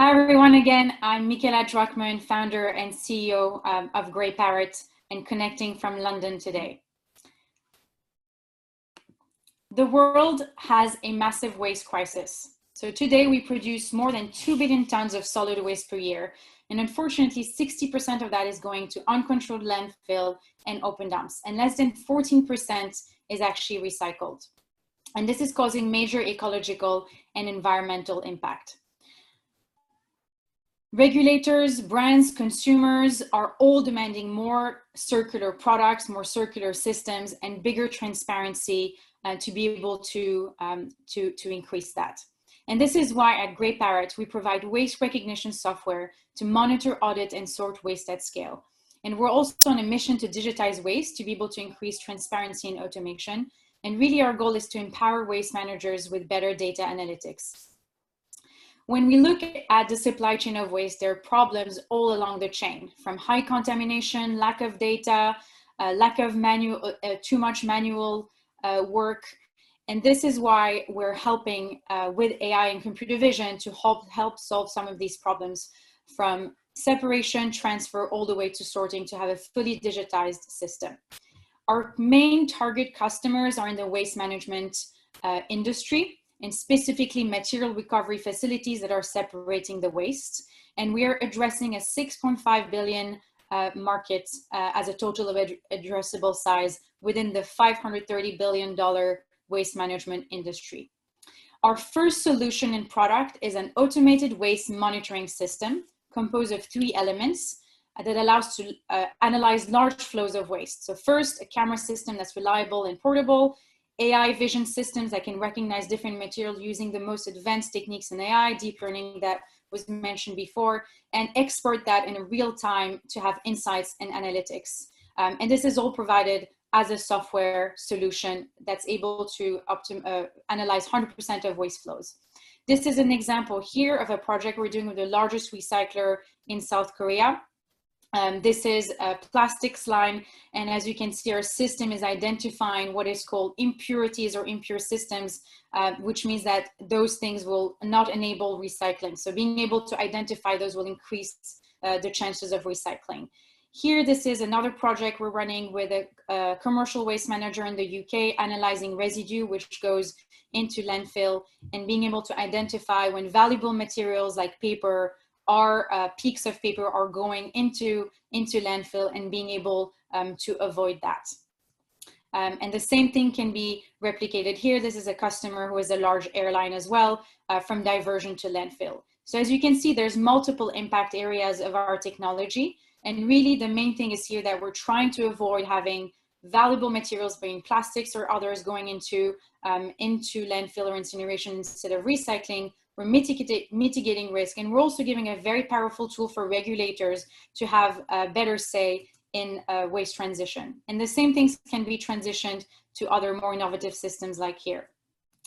Hi everyone again, I'm Mikela Druckman, founder and CEO of Greyparrot and connecting from London today. The world has a massive waste crisis. So today we produce more than 2 billion tons of solid waste per year. And unfortunately, 60% of that is going to uncontrolled landfill and open dumps. And less than 14% is actually recycled. And this is causing major ecological and environmental impact. Regulators, brands, consumers are all demanding more circular products, more circular systems, and bigger transparency to be able to increase that. And this is why at Greyparrot, we provide waste recognition software to monitor, audit, and sort waste at scale. And we're also on a mission to digitize waste to be able to increase transparency and automation. And really our goal is to empower waste managers with better data analytics. When we look at the supply chain of waste, there are problems all along the chain, from high contamination, lack of data, lack of too much manual work. And this is why we're helping with AI and computer vision to help solve some of these problems, from separation, transfer, all the way to sorting, to have a fully digitized system. Our main target customers are in the waste management industry, and specifically material recovery facilities that are separating the waste. And we are addressing a 6.5 billion market as a total of addressable size within the $530 billion waste management industry. Our first solution and product is an automated waste monitoring system composed of 3 elements that allows to analyze large flows of waste. So first, a camera system that's reliable and portable, AI vision systems that can recognize different materials using the most advanced techniques in AI, deep learning that was mentioned before, and export that in real time to have insights and analytics. And this is all provided as a software solution that's able to analyze 100% of waste flows. This is an example here of a project we're doing with the largest recycler in South Korea. This is a plastic slime, and as you can see, our system is identifying what is called impurities or impure systems, which means that those things will not enable recycling. So being able to identify those will increase the chances of recycling. Here, this is another project we're running with a commercial waste manager in the UK, analyzing residue, which goes into landfill, and being able to identify when valuable materials like paper peaks of paper are going into landfill, and being able to avoid that. And the same thing can be replicated here. This is a customer who is a large airline as well, from diversion to landfill. So as you can see, there's multiple impact areas of our technology. And really the main thing is here that we're trying to avoid having valuable materials, being plastics or others, going into landfill or incineration instead of recycling. We're mitigating risk, and we're also giving a very powerful tool for regulators to have a better say in waste transition. And the same things can be transitioned to other more innovative systems like here.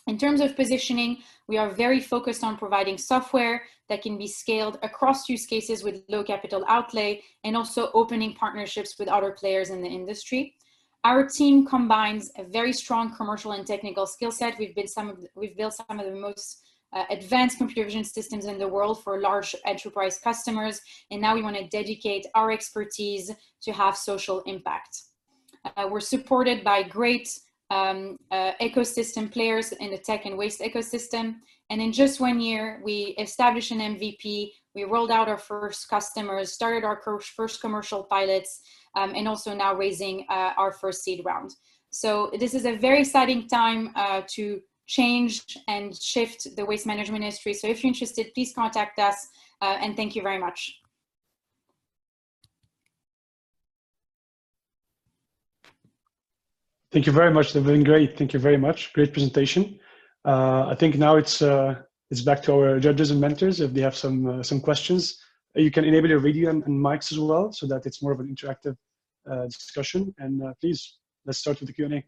In terms of positioning, we are very focused on providing software that can be scaled across use cases with low capital outlay, and also opening partnerships with other players in the industry. Our team combines a very strong commercial and technical skill set. We've built some of the most advanced computer vision systems in the world for large enterprise customers. And now we want to dedicate our expertise to have social impact. We're supported by great ecosystem players in the tech and waste ecosystem. And in just 1 year, we established an MVP, we rolled out our first customers, started our first commercial pilots, and also now raising our first seed round. So this is a very exciting time to change and shift the waste management industry. So if you're interested, please contact us, and thank you very much. Thank you very much. They've been great. Thank you very much. Great presentation. I think now it's back to our judges and mentors. If they have some questions, you can enable your video and mics as well, so that it's more of an interactive discussion. And please, let's start with the Q&A.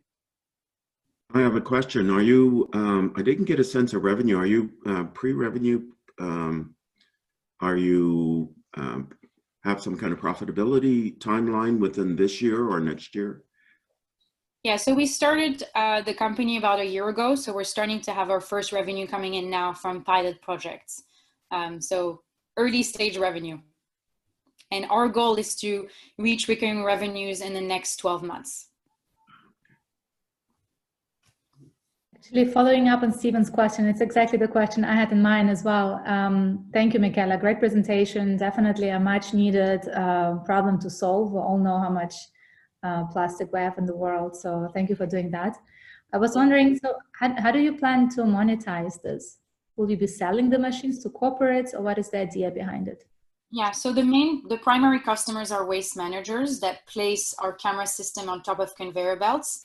I have a question. Are you, I didn't get a sense of revenue. Are you pre-revenue? Are you have some kind of profitability timeline within this year or next year? Yeah, so we started the company about a year ago. So we're starting to have our first revenue coming in now from pilot projects. So early stage revenue. And our goal is to reach recurring revenues in the next 12 months. Actually, following up on Stephen's question, it's exactly the question I had in mind as well. Thank you, Mikela. Great presentation. Definitely a much needed problem to solve. We all know how much plastic we have in the world. So thank you for doing that. I was wondering, so how do you plan to monetize this? Will you be selling the machines to corporates, or what is the idea behind it? Yeah, so the primary customers are waste managers that place our camera system on top of conveyor belts.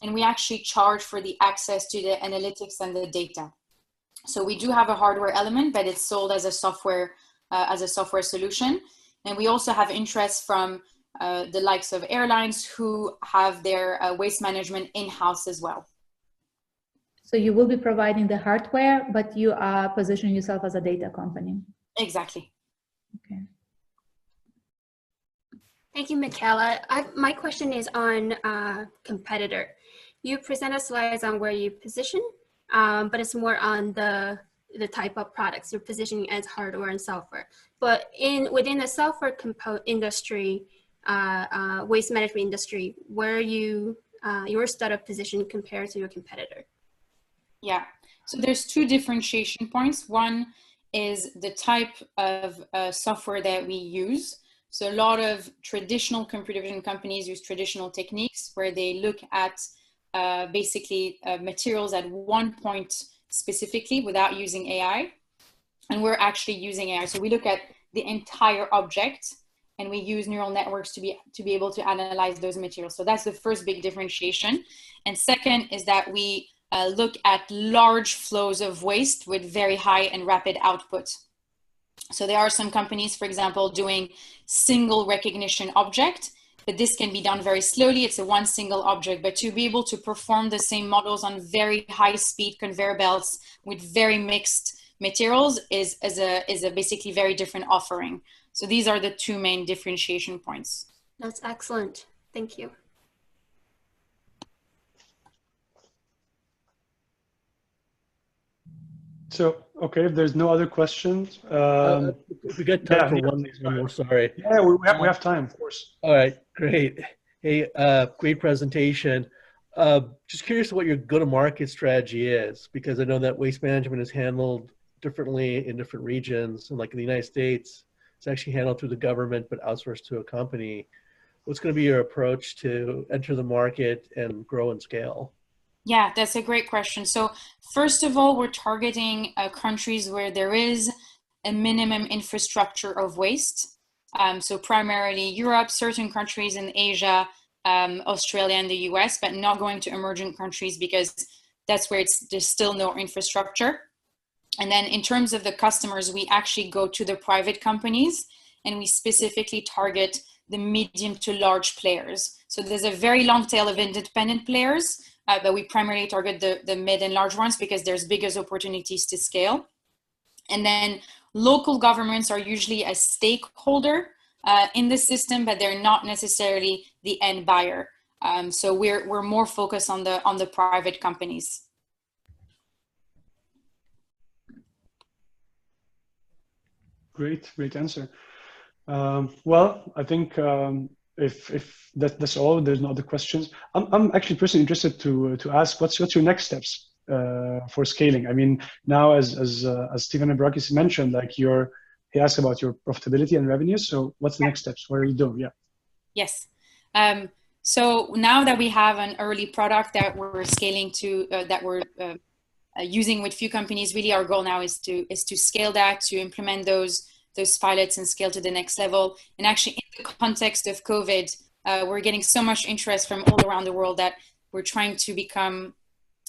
And we actually charge for the access to the analytics and the data. So we do have a hardware element, but it's sold as a software solution. And we also have interest from the likes of airlines who have their waste management in-house as well. So you will be providing the hardware, but you are positioning yourself as a data company. Exactly. Okay. Thank you, Mikela. My question is on competitor. You presented slides on where you position, but it's more on the type of products you're positioning as hardware and software. But within the software industry, waste management industry, where are you your startup position compared to your competitor? Yeah, so there's two differentiation points. One is the type of software that we use. So a lot of traditional computer vision companies use traditional techniques where they look at basically materials at one point specifically without using AI. And we're actually using AI. So we look at the entire object and we use neural networks to be able to analyze those materials. So that's the first big differentiation. And second is that we look at large flows of waste with very high and rapid output. So there are some companies, for example, doing single recognition object, but this can be done very slowly. It's a one single object, but to be able to perform the same models on very high speed conveyor belts with very mixed materials is a basically very different offering. So these are the two main differentiation points. That's excellent. Thank you. So, okay, if there's no other questions. We got time for one more, sorry. Yeah, we have time, of course. All right, great. Hey, great presentation. Just curious what your go-to-market strategy is, because I know that waste management is handled differently in different regions. And like in the United States, it's actually handled through the government, but outsourced to a company. What's going to be your approach to enter the market and grow and scale? Yeah, that's a great question. So first of all, we're targeting countries where there is a minimum infrastructure of waste. So primarily Europe, certain countries in Asia, Australia and the US, but not going to emerging countries because that's where there's still no infrastructure. And then in terms of the customers, we actually go to the private companies and we specifically target the medium to large players. So there's a very long tail of independent players, but we primarily target the mid and large ones because there's biggest opportunities to scale. And then local governments are usually a stakeholder in the system, but they're not necessarily the end buyer. So we're more focused on the private companies. Great answer. Well, I think if that's all, there's no other questions. I'm actually personally interested to ask what's your next steps for scaling. I mean, now as Stephen and Barakis mentioned, like he asked about your profitability and revenue. So what's the next steps? What are you doing? Yeah. Yes. So now that we have an early product that we're scaling to, that we're using with few companies, really our goal now is to scale that, to implement those pilots and scale to the next level. And actually in the context of COVID, we're getting so much interest from all around the world that we're trying to become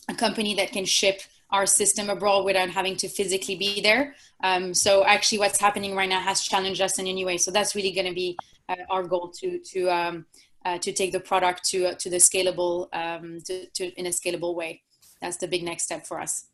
a company that can ship our system abroad without having to physically be there. So actually what's happening right now has challenged us in a new way. So that's really going to be our goal to take the product to the scalable, in a scalable way. That's the big next step for us.